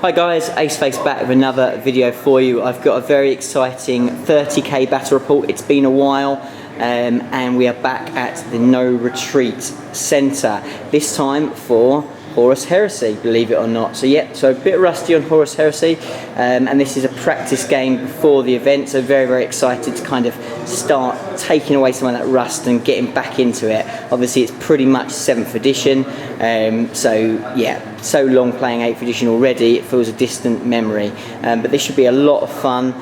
Hi guys, Aceface back with another video for you. I've got a very exciting 30k battle report. It's been a while and we are back at the No Retreat Centre. This time for Horus Heresy, believe it or not. So yeah, so a bit rusty on Horus Heresy and this is a practice game before the event, so very excited to kind of start taking away some of that rust and getting back into it. Obviously it's pretty much 7th edition, so yeah, so long playing 8th edition already, it feels a distant memory, but this should be a lot of fun.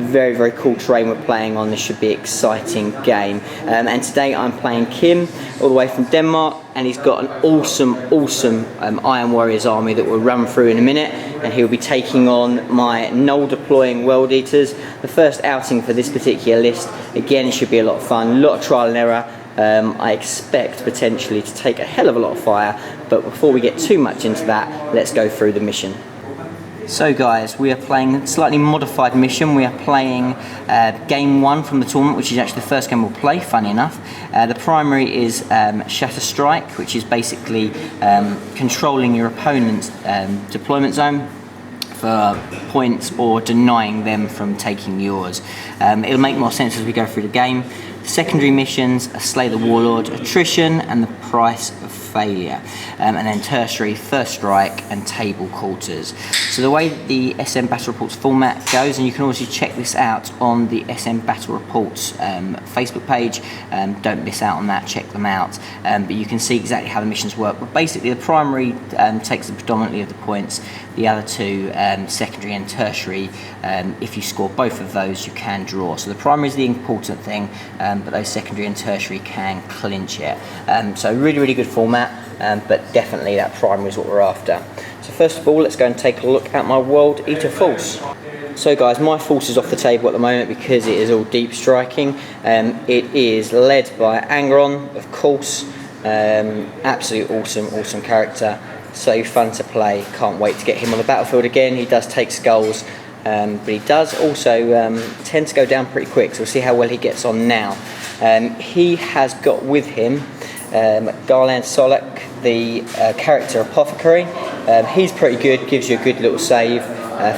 Very cool terrain we're playing on. This should be an exciting game, and today I'm playing Kim all the way from Denmark, and he's got an awesome Iron Warriors army that we'll run through in a minute, and he'll be taking on my null deploying World Eaters. The first outing for this particular list. Again, it should be a lot of fun, a lot of trial and error. I expect potentially to take a hell of a lot of fire, but before we get too much into that, let's go through the mission. So guys, we are playing a slightly modified mission. We are playing game 1 from the tournament, which is actually the first game we'll play, funny enough. The primary is Shatter Strike, which is basically controlling your opponent's deployment zone for points or denying them from taking yours. It'll make more sense as we go through the game. Secondary missions are Slay the Warlord, Attrition, and the Price of Failure. And then tertiary, First Strike, and Table Quarters. So the way the SM Battle Reports format goes, and you can also check this out on the SM Battle Reports Facebook page, don't miss out on that, check them out. But you can see exactly how the missions work. But basically the primary takes the predominantly of the points, the other two, secondary and tertiary, if you score both of those you can draw. So the primary is the important thing, but those secondary and tertiary can clinch it. So really good format, but definitely that primary is what we're after. So first of all, let's go and take a look at my World Eater force. So guys, my force is off the table at the moment because it is all deep striking. It is led by Angron, of course. Absolute awesome character. So fun to play. Can't wait to get him on the battlefield again. He does take skulls, but he does also tend to go down pretty quick, so we'll see how well he gets on now. He has got with him Garland Solak, the character Apothecary. He's pretty good, gives you a good little save.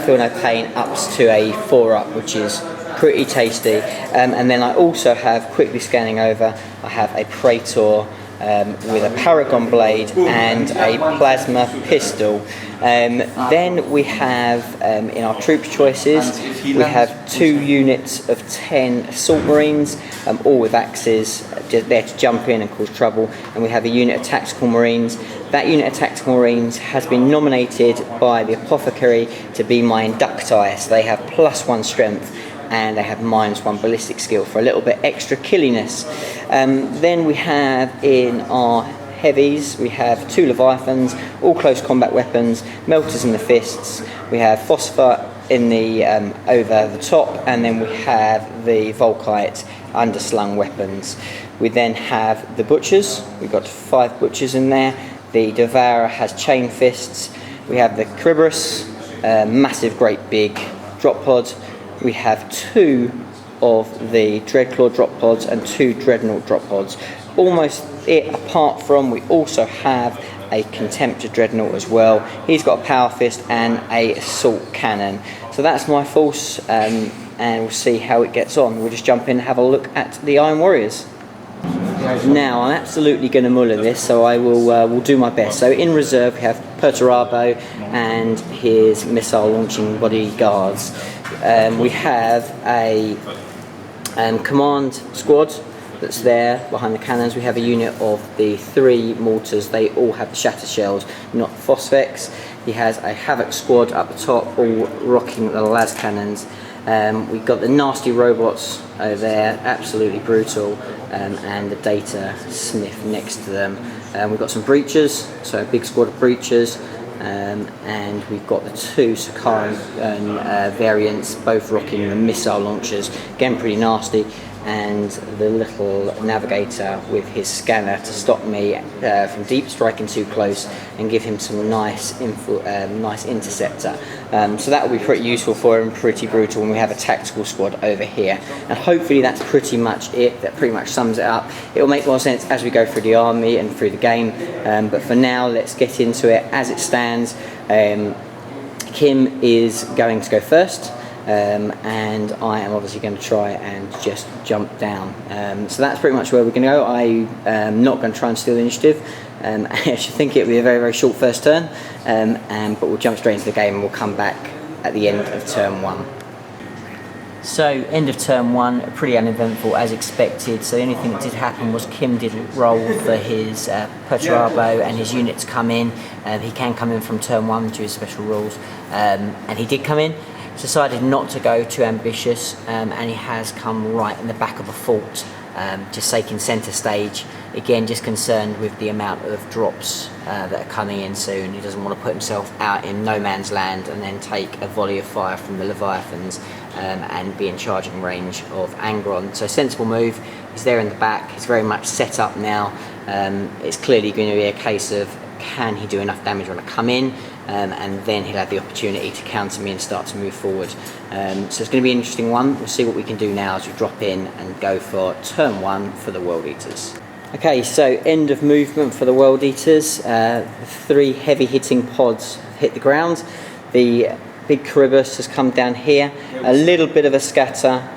Feel No Pain ups to a 4-up, which is pretty tasty. And then I also have, quickly scanning over, I have a Praetor with a Paragon Blade and a Plasma Pistol. Then we have, in our troops choices, we have 2 units of 10 Assault Marines, all with axes, just there to jump in and cause trouble. And we have a unit of Tactical Marines. That unit of Tactical Marines has been nominated by the Apothecary to be my Inducti, so they have +1 strength and they have -1 ballistic skill for a little bit extra killiness. Then we have in our heavies, we have 2 Leviathans, all close combat weapons, Melters in the fists, we have Phosphor in the over the top, and then we have the Volkite underslung weapons. We then have the Butchers, we've got 5 Butchers in there. The Devourer has chain fists. We have the Cerberus, massive great big drop pod. We have 2 of the Dreadclaw drop pods and 2 Dreadnought drop pods. Almost it, apart from we also have a Contemptor Dreadnought as well. He's got a Power Fist and a Assault Cannon. So that's my force, and we'll see how it gets on. We'll just jump in and have a look at the Iron Warriors. Now I'm absolutely going to muller this, so I will do my best. So in reserve we have Perturabo and his missile launching bodyguards. We have a command squad that's there behind the cannons. We have a unit of the 3 mortars. They all have the shatter shells, not phosphex. He has a Havoc squad up the top, all rocking the las cannons. We've got the nasty robots over there, absolutely brutal, and the Data Smith next to them. We've got some breachers, so a big squad of breachers, and we've got the 2 Sakaran variants, both rocking the missile launchers, again pretty nasty, and the little navigator with his scanner to stop me from deep striking too close and give him some nice interceptor. So that will be pretty useful for him, pretty brutal, when we have a tactical squad over here. And hopefully that's pretty much it, that pretty much sums it up. It will make more sense as we go through the army and through the game, but for now let's get into it as it stands. Kim is going to go first. And I am obviously going to try and just jump down. So that's pretty much where we're going to go. I am not going to try and steal the initiative. I actually think it will be a very, very short first turn, but we'll jump straight into the game and we'll come back at the end of turn 1. So, end of turn 1, pretty uneventful as expected. So the only thing that did happen was Kim did roll for his Perturabo and his unit to come in. He can come in from turn 1 due to special rules, and he did come in. Decided not to go too ambitious, and he has come right in the back of a fort, just taking centre stage. Again, just concerned with the amount of drops that are coming in soon. He doesn't want to put himself out in no man's land and then take a volley of fire from the Leviathans and be in charging range of Angron. So sensible move. He's there in the back. He's very much set up now. It's clearly going to be a case of, can he do enough damage when I come in, and then he'll have the opportunity to counter me and start to move forward. So it's going to be an interesting one. We'll see what we can do now as we drop in and go for turn 1 for the World Eaters. Okay, so end of movement for the World Eaters. 3 heavy hitting pods have hit the ground. The big Charybdis has come down here. A little bit of a scatter,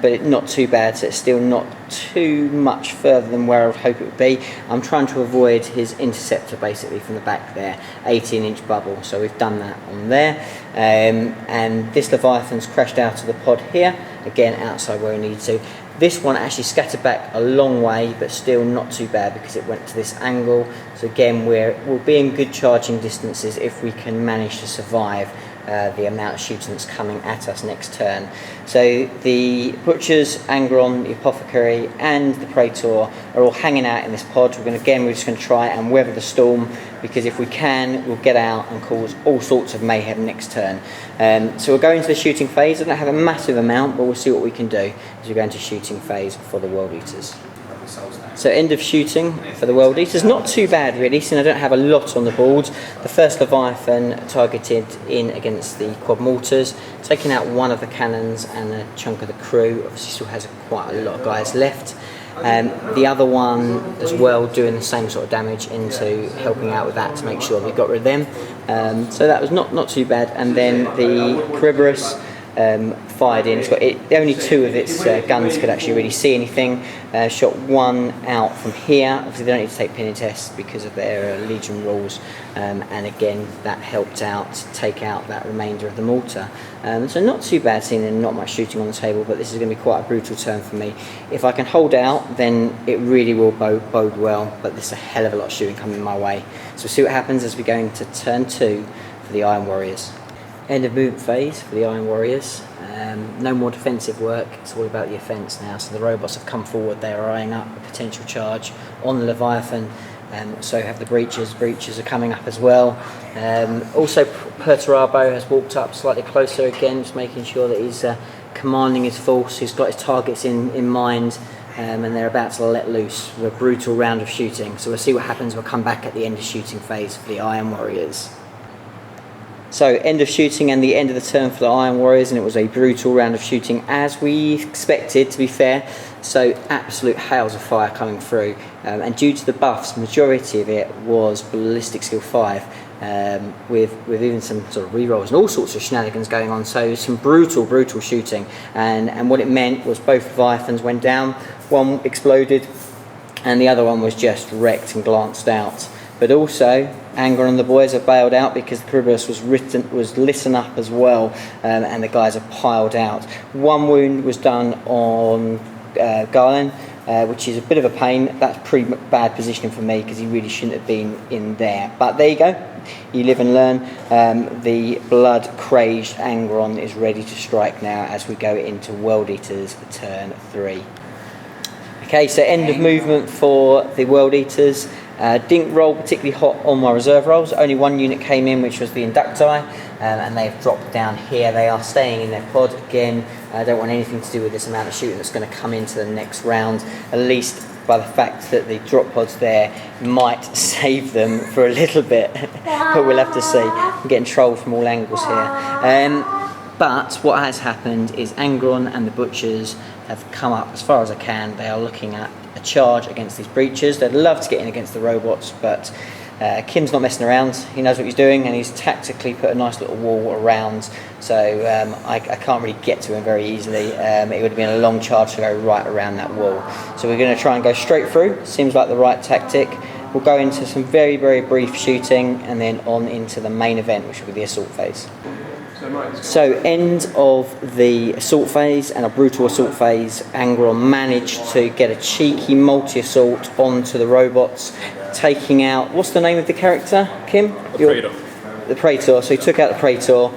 but not too bad, so it's still not too much further than where I would hope it would be. I'm trying to avoid his interceptor basically from the back there, 18-inch bubble, so we've done that on there. And this Leviathan's crashed out of the pod here, again outside where we need to. This one actually scattered back a long way, but still not too bad because it went to this angle. So again, we'll be in good charging distances if we can manage to survive the amount of shooting that's coming at us next turn. So the Butchers, Angron, the Apothecary and the Praetor are all hanging out in this pod. We're just going to try and weather the storm, because if we can, we'll get out and cause all sorts of mayhem next turn. So we'll go into the shooting phase. I don't have a massive amount, but we'll see what we can do as we go into shooting phase for the World Eaters. So end of shooting for the World Eaters. Not too bad really, since I don't have a lot on the board. The first Leviathan targeted in against the Quad Mortars, taking out one of the cannons and a chunk of the crew. Obviously still has quite a lot of guys left. The other one as well doing the same sort of damage into helping out with that to make sure we got rid of them. So that was not too bad. And then the Charybdis fired in. It's got only 2 of its guns could actually really see anything. Shot 1 out from here. Obviously they don't need to take pinning tests because of their Legion rules, and again that helped out to take out that remainder of the mortar. So not too bad, seeing there's not much shooting on the table, but this is going to be quite a brutal turn for me. If I can hold out, then it really will bode well, but there's a hell of a lot of shooting coming my way. So we'll see what happens as we go into turn 2 for the Iron Warriors. End of movement phase for the Iron Warriors. No more defensive work, it's all about the offence now. So the robots have come forward, they are eyeing up a potential charge on the Leviathan. So have the Breachers. Breachers are coming up as well. Also Perturabo has walked up slightly closer again, just making sure that he's commanding his force. He's got his targets in mind, and they're about to let loose with a brutal round of shooting. So we'll see what happens. We'll come back at the end of shooting phase for the Iron Warriors. So end of shooting and the end of the turn for the Iron Warriors, and it was a brutal round of shooting as we expected, to be fair. So absolute hails of fire coming through, and due to the buffs, majority of it was Ballistic Skill 5, with even some sort of rerolls and all sorts of shenanigans going on. So some brutal shooting, and what it meant was both Leviathans went down. One exploded and the other one was just wrecked and glanced out. But also, Angron and the boys have bailed out because the Charybdis was lit up as well, and the guys are piled out. 1 wound was done on Garland, which is a bit of a pain. That's pretty bad positioning for me because he really shouldn't have been in there. But there you go. You live and learn. The blood-crazed Angron is ready to strike now as we go into World Eaters for turn 3. Okay, so end of movement for the World Eaters. Didn't roll particularly hot on my reserve rolls. Only 1 unit came in, which was the Inducti, and they've dropped down here. They are staying in their pod again. I don't want anything to do with this amount of shooting that's going to come into the next round, at least by the fact that the drop pods there might save them for a little bit, but we'll have to see. I'm getting trolled from all angles here. But what has happened is Angron and the Butchers have come up as far as I can. They are looking at a charge against these Breachers. They'd love to get in against the robots, but Kim's not messing around, he knows what he's doing, and he's tactically put a nice little wall around, so I can't really get to him very easily. It would have been a long charge to go right around that wall. So we're going to try and go straight through, seems like the right tactic. We'll go into some very, very brief shooting and then on into the main event, which will be the assault phase. So end of the assault phase and a brutal assault phase, Angron managed to get a cheeky multi-assault onto the robots, taking out, what's the name of the character, Kim? The Praetor. The Praetor, so he took out the Praetor,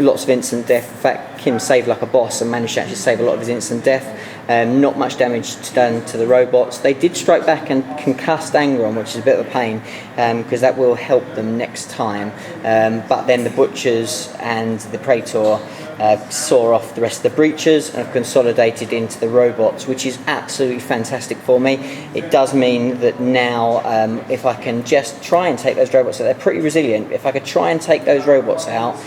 lots of instant death. In fact, Kim saved like a boss and managed to actually save a lot of his instant death. Not much damage done to the robots. They did strike back and concussed Angron, which is a bit of a pain, because that will help them next time. But then the Butchers and the Praetor saw off the rest of the breaches and have consolidated into the robots, which is absolutely fantastic for me. It does mean that now, if I can just try and take those robots out, they're pretty resilient. If I could try and take those robots out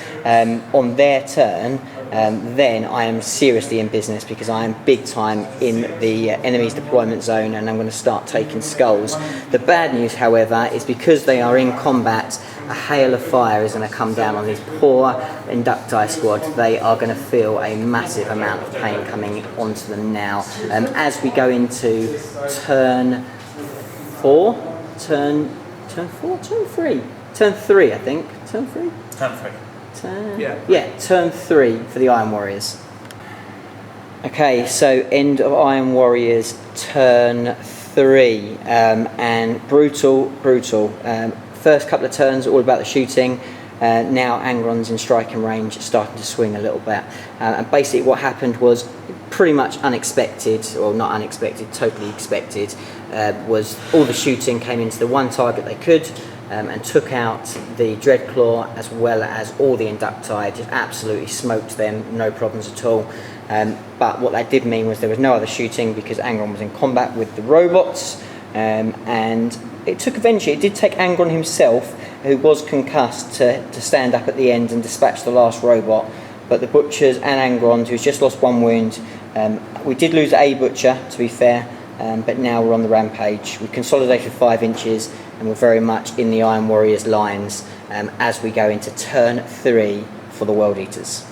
on their turn, then I am seriously in business, because I am big time in the enemy's deployment zone and I'm going to start taking skulls. The bad news, however, is because they are in combat, a hail of fire is going to come down on these poor Inducti squad. They are going to feel a massive amount of pain coming onto them now. As we go into turn 3, I think. Turn 3? Turn 3. Turn 3 for the Iron Warriors. Okay, so end of Iron Warriors, turn 3, and brutal. First couple of turns all about the shooting. Now Angron's in striking range, starting to swing a little bit. And basically what happened was pretty much unexpected, or not unexpected, totally expected, was all the shooting came into the one target they could, and took out the Dreadclaw as well as all the Inducti, just absolutely smoked them, no problems at all. But what that did mean was there was no other shooting because Angron was in combat with the robots, and it did take Angron himself, who was concussed, to stand up at the end and dispatch the last robot. But the Butchers and Angron, who's just lost 1 wound, we did lose a Butcher, to be fair, but now we're on the rampage. We consolidated 5 inches and we're very much in the Iron Warriors lines as we go into turn 3 for the World Eaters.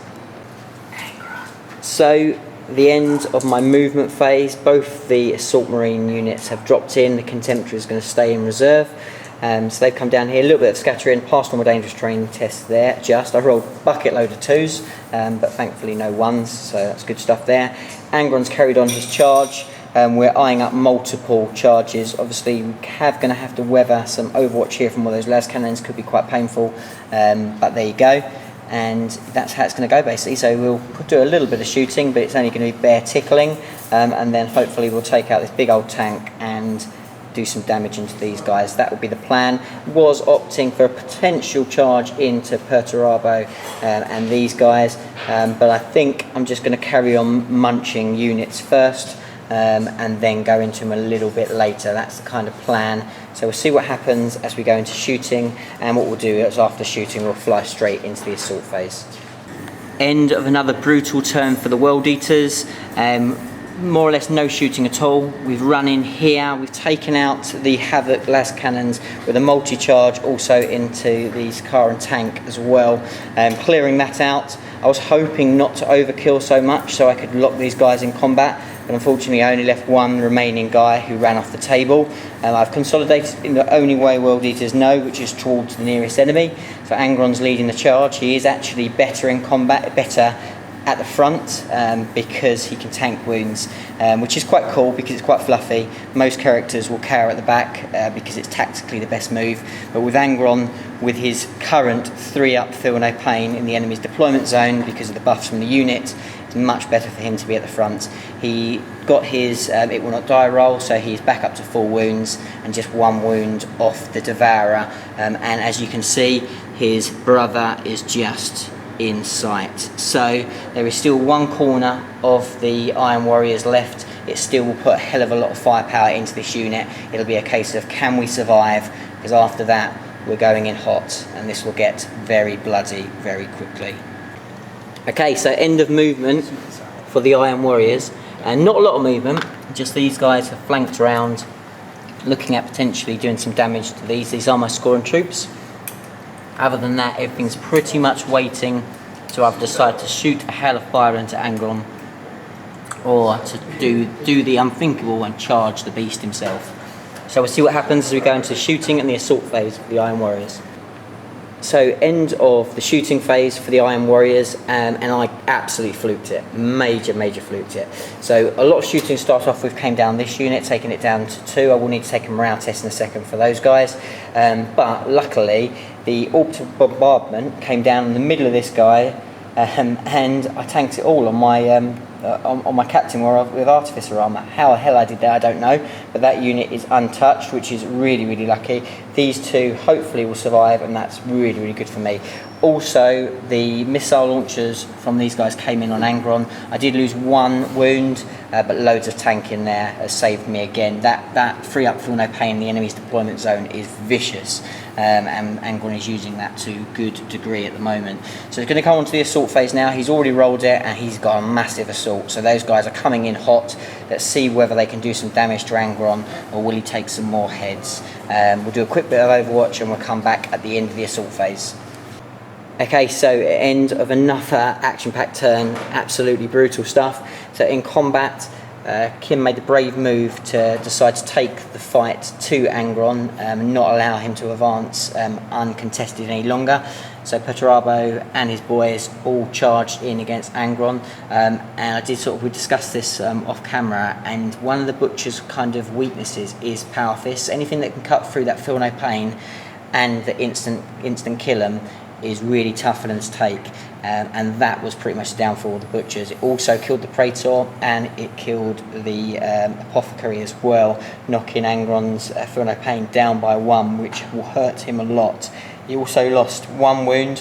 So the end of my movement phase, both the Assault Marine units have dropped in. The Contemptor is going to stay in reserve. So they've come down here, a little bit of scattering, passed normal dangerous terrain test there. I rolled a bucket load of 2s, but thankfully no 1s, so that's good stuff there. Angron's carried on his charge. We're eyeing up multiple charges. Obviously, we're going to have to weather some Overwatch here from one of those las cannons. Could be quite painful, but there you go. And that's how it's going to go, basically. So we'll do a little bit of shooting, but it's only going to be bare tickling, and then hopefully we'll take out this big old tank and do some damage into these guys. That would be the plan. Was opting for a potential charge into Perturabo and these guys, but I think I'm just going to carry on munching units first, and then go into them a little bit later. That's the kind of plan. So we'll see what happens as we go into shooting, and what we'll do is after shooting we'll fly straight into the assault phase. End of another brutal turn for the World Eaters. More or less no shooting at all. We've run in here, we've taken out the Havoc las cannons with a multi-charge also into the car and tank as well, clearing that out. I was hoping not to overkill so much so I could lock these guys in combat, but unfortunately I only left 1 remaining guy who ran off the table. I've consolidated in the only way World Eaters know, which is towards the nearest enemy. So Angron's leading the charge. He is actually better in combat, better at the front, because he can tank wounds, which is quite cool because it's quite fluffy. Most characters will cower at the back because it's tactically the best move, but with Angron, with his current 3-up feel no pain in the enemy's deployment zone because of the buffs from the unit, it's much better for him to be at the front. He got his it will not die roll, so he's back up to 4 wounds and just 1 wound off the Devourer, and as you can see, his brother is just in sight. So there is still 1 corner of the Iron Warriors left. It still will put a hell of a lot of firepower into this unit. It'll be a case of can we survive, because after that we're going in hot and this will get very bloody very quickly. Okay, so end of movement for the Iron Warriors, and not a lot of movement, just these guys have flanked around looking at potentially doing some damage to these. These are my scoring troops. Other than that, everything's pretty much waiting to either decide to shoot a hell of fire into Angron, or to do the unthinkable and charge the beast himself. So we'll see what happens as we go into the shooting and the assault phase for the Iron Warriors. So end of the shooting phase for the Iron Warriors, and I absolutely fluked it, major fluked it. So a lot of shooting to start off with came down this unit, taking it down to 2. I will need to take a morale test in a second for those guys, but luckily the orbital bombardment came down in the middle of this guy, and I tanked it all on my captain with artificer armor. How the hell I did that, I don't know, but that unit is untouched, which is really lucky. These two hopefully will survive, and that's really good for me. Also, the missile launchers from these guys came in on Angron. I did lose 1 wound, but loads of tank in there has saved me again. That free up feel no pain in the enemy's deployment zone is vicious, and Angron is using that to good degree at the moment. So it's going to come on to the assault phase now. He's already rolled it, and he's got a massive assault. So those guys are coming in hot. Let's see whether they can do some damage to Angron, or will he take some more heads. We'll do a quick bit of Overwatch, and we'll come back at the end of the assault phase. Okay, so end of another action-packed turn, absolutely brutal stuff. So in combat, Kim made the brave move to decide to take the fight to Angron, and not allow him to advance uncontested any longer. So Perturabo and his boys all charged in against Angron, and we discussed this off camera, and one of the Butcher's kind of weaknesses is power fists. Anything that can cut through that feel no pain and the instant kill them is really tough for them to take, and that was pretty much the downfall of the Butchers. It also killed the Praetor, and it killed the Apothecary as well, knocking Angron's feel no pain down by 1, which will hurt him a lot. He also lost 1 wound,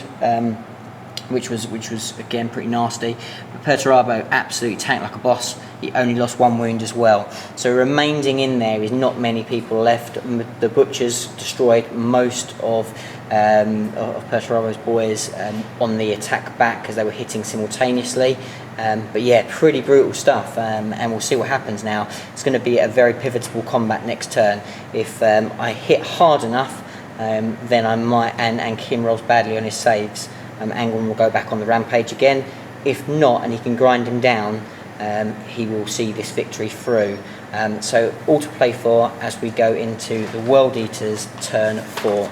which was again pretty nasty. But Perturabo absolutely tanked like a boss. He only lost 1 wound as well. So remaining in there is not many people left. The Butchers destroyed most of Perturabo's boys on the attack back, because they were hitting simultaneously. But yeah, pretty brutal stuff, and we'll see what happens now. It's going to be a very pivotal combat next turn. If I hit hard enough, then I might, and Kim rolls badly on his saves, Angron will go back on the rampage again. If not, and he can grind him down, he will see this victory through. So all to play for as we go into the World Eaters turn 4.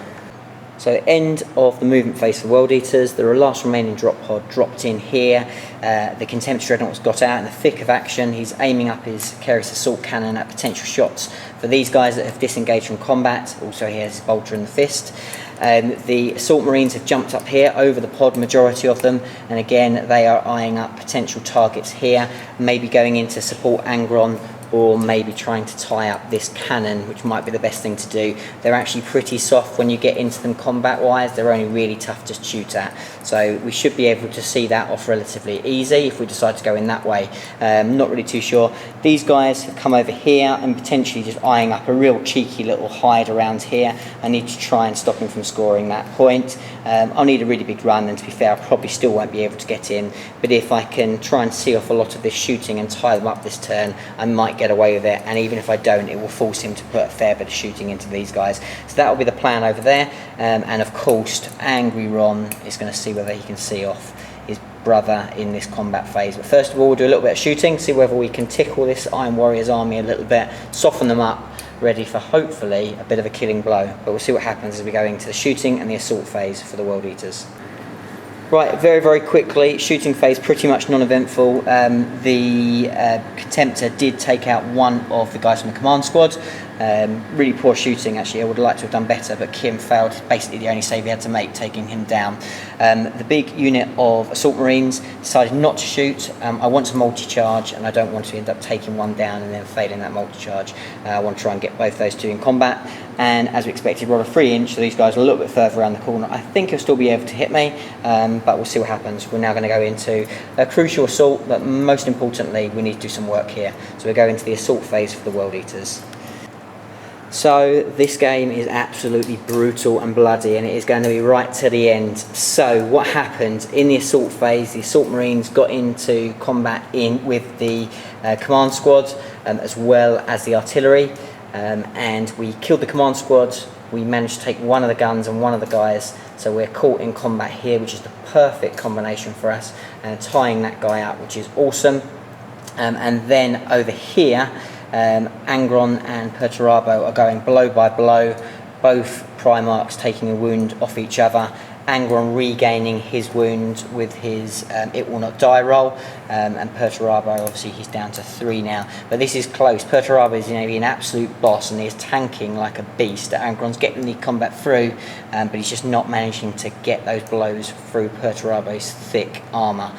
So end of the movement phase for World Eaters. The last remaining drop pod dropped in here. The Contemptuous Dreadnought's got out in the thick of action. He's aiming up his Keris Assault Cannon at potential shots for these guys that have disengaged from combat. Also he has his Bolter in the fist. The Assault Marines have jumped up here over the pod, majority of them, and again they are eyeing up potential targets here, maybe going in to support Angron, or maybe trying to tie up this cannon, which might be the best thing to do. They're actually pretty soft when you get into them combat wise. They're only really tough to shoot at, so we should be able to see that off relatively easy if we decide to go in that way. Not really too sure. These guys have come over here and potentially just eyeing up a real cheeky little hide around here. I need to try and stop him from scoring that point. I'll need a really big run, and to be fair I probably still won't be able to get in, but if I can try and see off a lot of this shooting and tie them up this turn, I might get away with it, and even if I don't, it will force him to put a fair bit of shooting into these guys. So that will be the plan over there, and of course Angry Ron is going to see whether he can see off his brother in this combat phase. But first of all, we'll do a little bit of shooting, see whether we can tickle this Iron Warriors army a little bit, soften them up, ready for hopefully a bit of a killing blow. But we'll see what happens as we go into the shooting and the assault phase for the World Eaters. Right, very quickly, shooting phase pretty much non-eventful. The Contemptor did take out 1 of the guys from the command squad. Really poor shooting actually, I would like to have done better, but Kim failed basically the only save he had to make, taking him down. The big unit of Assault Marines decided not to shoot. I want to multi-charge, and I don't want to end up taking 1 down and then failing that multi-charge. I want to try and get both those 2 in combat, and as we expected, roll a 3-inch, so these guys are a little bit further around the corner. I think he'll still be able to hit me, but we'll see what happens. We're now going to go into a crucial assault, but most importantly we need to do some work here. So we'll go into the assault phase for the World Eaters. So this game is absolutely brutal and bloody, and it is going to be right to the end. So what happened in the assault phase, the Assault Marines got into combat with the command squad, as well as the artillery. and we killed the command squad. We managed to take one of the guns and one of the guys, so we're caught in combat here, which is the perfect combination for us, and tying that guy up, which is awesome. And then over here, Angron and Perturabo are going blow by blow, both Primarchs taking a wound off each other. Angron regaining his wound with his It Will Not Die roll, and Perturabo, obviously he's down to 3 now, but this is close. Perturabo is going to be an absolute boss, and he is tanking like a beast. Angron's getting the combat through, but he's just not managing to get those blows through Perturabo's thick armour.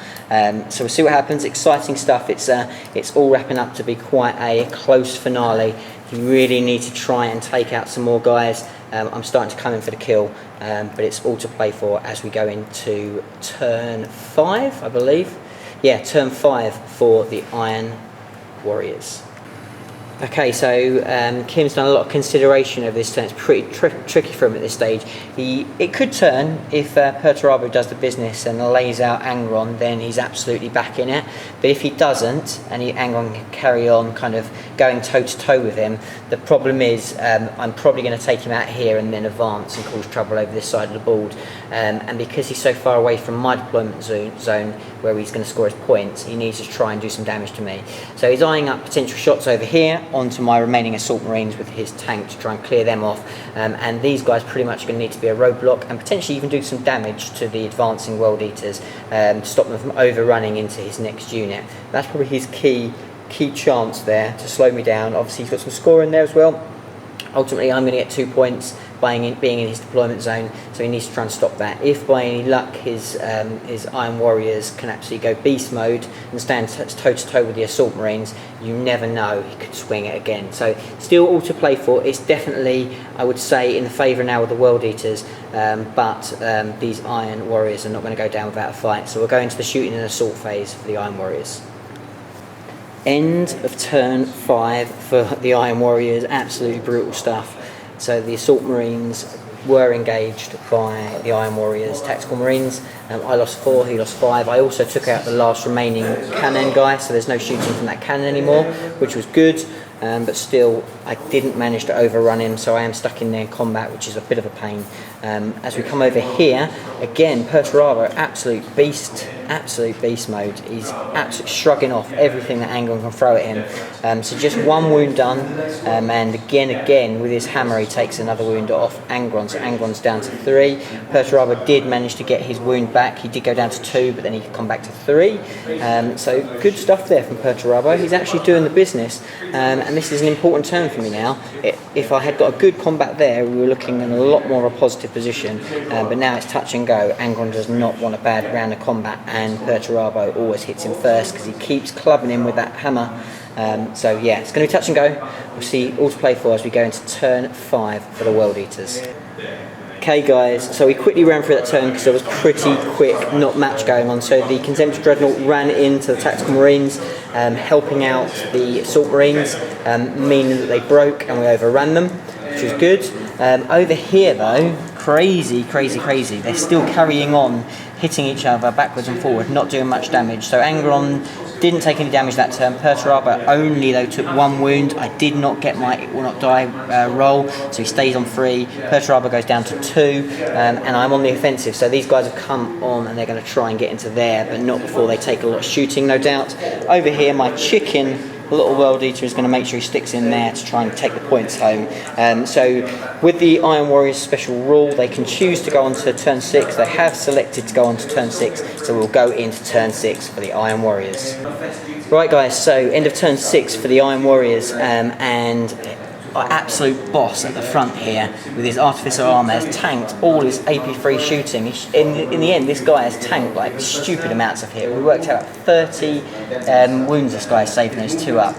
So we'll see what happens. Exciting stuff. It's all wrapping up to be quite a close finale. You really need to try and take out some more guys. I'm starting to come in for the kill, but it's all to play for as we go into turn 5, I believe. Yeah, turn 5 for the Iron Warriors. Okay, so Kim's done a lot of consideration of this turn. It's pretty tricky for him at this stage. It could turn if Perturabo does the business and lays out Angron, then he's absolutely back in it. But if he doesn't, and Angron can carry on kind of going toe-to-toe with him, the problem is I'm probably going to take him out here and then advance and cause trouble over this side of the board. And because he's so far away from my deployment zone where he's going to score his points, he needs to try and do some damage to me. So he's eyeing up potential shots over here onto my remaining Assault Marines with his tank to try and clear them off, and these guys pretty much going to need to be a roadblock and potentially even do some damage to the advancing World Eaters to stop them from overrunning into his next unit. That's probably his key chance there to slow me down. Obviously he's got some score in there as well. Ultimately I'm going to get 2 points being in his deployment zone, so he needs to try and stop that. If by any luck his Iron Warriors can actually go beast mode and stand toe to toe with the Assault Marines, you never know, he could swing it again. So still all to play for. It's definitely, I would say, in the favour now of the World Eaters, but these Iron Warriors are not going to go down without a fight. So we'll go into the shooting and assault phase for the Iron Warriors. End of turn 5 for the Iron Warriors. Absolutely brutal stuff. So the Assault Marines were engaged by the Iron Warriors Tactical Marines. I lost 4, he lost 5. I also took out the last remaining cannon guy, so there's no shooting from that cannon anymore, which was good. But still, I didn't manage to overrun him, so I am stuck in there in combat, which is a bit of a pain. As we come over here, again, Perturabo, absolute beast mode. He's absolutely shrugging off everything that Angron can throw at him. So just 1 wound done, and again, with his hammer, he takes another wound off Angron, so Angron's down to 3. Perturabo did manage to get his wound back. He did go down to 2, but then he could come back to 3. So good stuff there from Perturabo. He's actually doing the business. And this is an important turn for me now. If I had got a good combat there, we were looking in a lot more of a positive position, but now it's touch and go. Angron does not want a bad round of combat, and Perturabo always hits him first because he keeps clubbing him with that hammer. So yeah, it's going to be touch and go. We'll see all to play for as we go into turn 5 for the World Eaters. Okay guys, so we quickly ran through that turn because there was pretty quick not match going on. So the Contemptuous Dreadnought ran into the Tactical Marines, helping out the Assault Marines, meaning that they broke and we overran them, which was good. Over here though, crazy. They're still carrying on, hitting each other backwards and forward, not doing much damage. So Angron didn't take any damage that turn. Perturabo only though took 1 wound. I did not get my It Will Not Die roll, so he stays on 3. Perturabo goes down to 2, and I'm on the offensive. So these guys have come on and they're going to try and get into there, but not before they take a lot of shooting, no doubt. Over here, my chicken little World Eater is going to make sure he sticks in there to try and take the points home. So with the Iron Warriors special rule, they can choose to go on to turn 6. They have selected to go on to turn 6, so we'll go into turn 6 for the Iron Warriors. Right guys, so end of turn 6 for the Iron Warriors, and our absolute boss at the front here with his artificial armour has tanked all his AP3 shooting. In the end, this guy has tanked like stupid amounts of hit. We worked out 30 wounds this guy has saved those 2 up.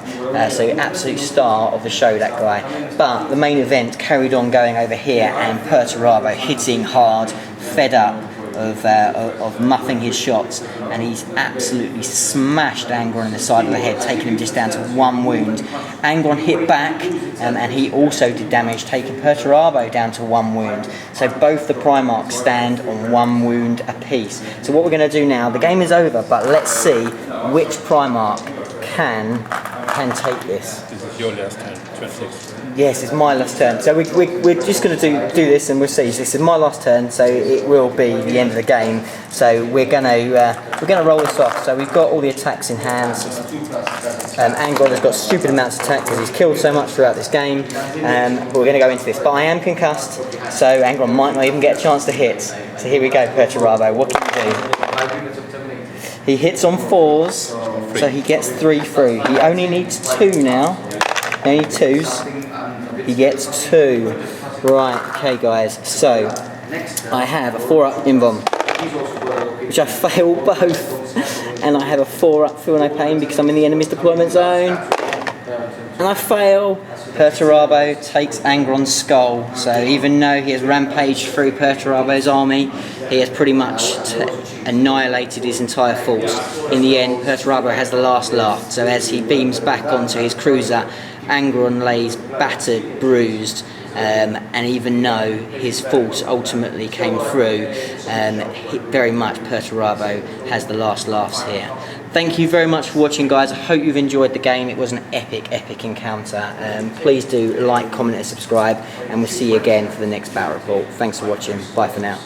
So absolute star of the show, that guy. But the main event carried on going over here, and Perturabo hitting hard, fed up of muffing his shots, and he's absolutely smashed Angron in the side of the head, taking him just down to 1 wound. Angron hit back, and he also did damage, taking Perturabo down to 1 wound. So both the Primarchs stand on 1 wound apiece. So what we're going to do now, the game is over, but let's see which Primarch can take this. This is your last time. 26. Yes, it's my last turn. So we're just going to do this, and we'll see. This is my last turn, so it will be the end of the game. So we're going to roll this off. So we've got all the attacks in hand. Angron has got stupid amounts of attacks because he's killed so much throughout this game. We're going to go into this, but I am concussed, so Angron might not even get a chance to hit. So here we go, Perturabo. What can you do? He hits on 4s, so he gets 3 through. He only needs 2 now. Only 2s. He gets 2. Right, okay guys, so I have a 4-up Invuln, which I fail both. And I have a 4-up Feel No Pain because I'm in the enemy's deployment zone. And I fail. Perturabo takes Angron's skull. So even though he has rampaged through Perturabo's army, he has pretty much annihilated his entire force. In the end, Perturabo has the last laugh. So as he beams back onto his cruiser, Angron lays battered, bruised, and even though his force ultimately came through, very much Perturabo has the last laughs here. Thank you very much for watching, guys. I hope you've enjoyed the game. It was an epic encounter. Please do like, comment and subscribe, and we'll see you again for the next battle report. Thanks for watching. Bye for now.